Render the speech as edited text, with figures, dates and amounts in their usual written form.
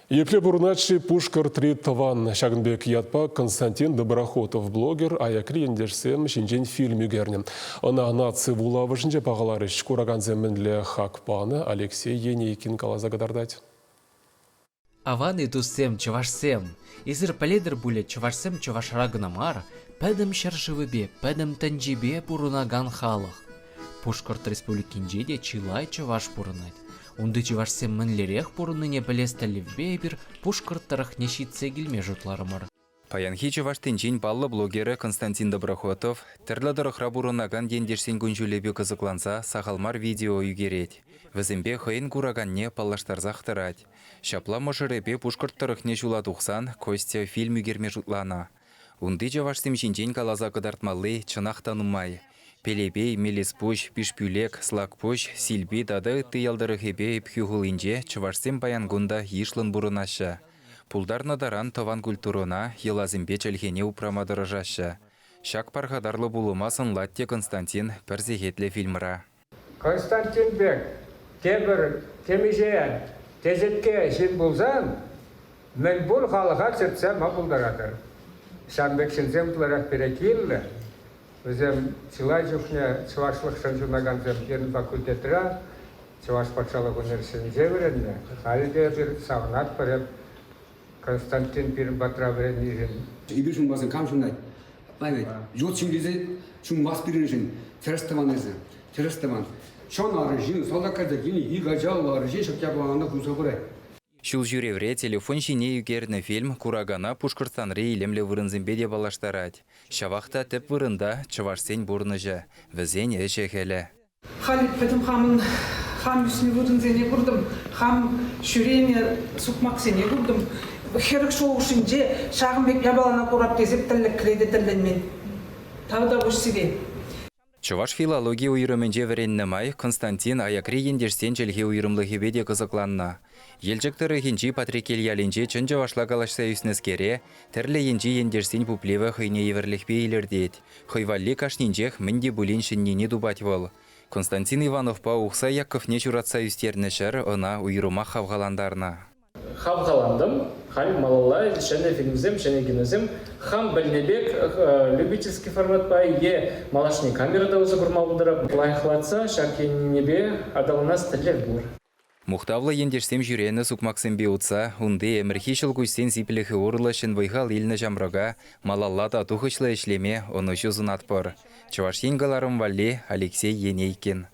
Епле бурначи Пушкар 3 таван Шагынбек ятпа Константин Доброхотов блогер аякри ендерсем шинжен фильм үгернем. Она нации вулавышынже бағалары шкураган земенле хакпаны Алексей Енейкин калазагадардать. Аваны туссем чывашсем. Изыр паледір буле чывашсем чывашрагынамар, пәдім шаршывыбе, пәдім тәнжебе пурунаган халық. Пушкарт республикинже де чилай чываш пурынать. Унды чывашсем мінлерех пурыныне білестәлівбе бір пушкарттарах нешитсе келме жұтларымыр. Паянхи чываштынчен баллы блогері Константин Доброхотов тірлі дұрықра бұрынаган дендерсен күнжулебе қызықланса сақалмар видео үгерет. Візімбе хойын кураганне паллаштарзақ тырать. Шапла мұшырепе пушкарттарықне жула тұқсан Костя фильм үгерме жұтлана. Унды чываштым жинжен калаза кыдартмалы чынақтанымай. Пелебей, мелеспуш, пишпюлек, слакпуш, силби дады тыялдырыхебе пхюгулинже чывашсем паянгунда ишлын бұрынаша. Пулдарна даран таван культурына елазымбе чәлхене упрамадырыжаша. Шак пархадарлы булымасын Латте Константин перзегетле фильмра. Константин бек, тебір темежеян, тезетке шын болзан, мен бұл халыға сіртсе ма бұлдарадыр. Шанбек сінзем тұларақ перекелі, өзім силай жүхне чывашлық шынжынаган земдерін факультетіра, Чываш патшалық университетінде веренне, әлде бір сағынат біріп, Константин bir батра верен ежін. İbir şun basın kam şunday. Evet. Jot şimdi şun mas birinin terestaman eze. Terestaman. Şon arıjın solakada yine igacal arıjın şakyablanda kusabure. Шул жүревре телефон шине югерне фильм курагана Пушкартанры илемле вырынзымбе де балаштарать. Шавахта теп вырында чывашсен бурныжа. Візен эшехеле. Халит петім хам үсіне вудын зене күрдім. Хам шүрене сукмак зене күрдім. Херік шоу үшінже Шағынбек ябалана құрап тезіп тілі кіреді тілінмен. Тағы да өшсіде. Чуваш филология уйрымынже вереннемай Константин аякри ендерсен челге уйрымлыхебе де қызықланна. Елжіктірі хинчи Патрикел ялінже чын жавашла калашса үснескере, тірлі енжи ендерсен пуплеві хыйне еверліхбе елердет. Хыйвалли кашнинжех мінді бұлін шыннені дубать вол. Константин Иванов па ұқса яккыфне чуратса үстернішір она уйрыма хавғаландарна. Хавгаландым, хам малалай, шәне фильмзем, шәне кинозем, хам білнебек, любительский формат па, малашни камерада өзі бұрмал бұдырап, лайықлатса, шакенебе адалынас тілер бұр. Мухтавлы ендерсем жүрені сукмаксембе ұтса, ұнды әмірхешіл көстен сипіліхі орылышын вайғал еліні жамрага, малаллата тұхышлы ішлеме, оны жүзін атпыр. Чываш енгаларым валли Алексей Енейкин.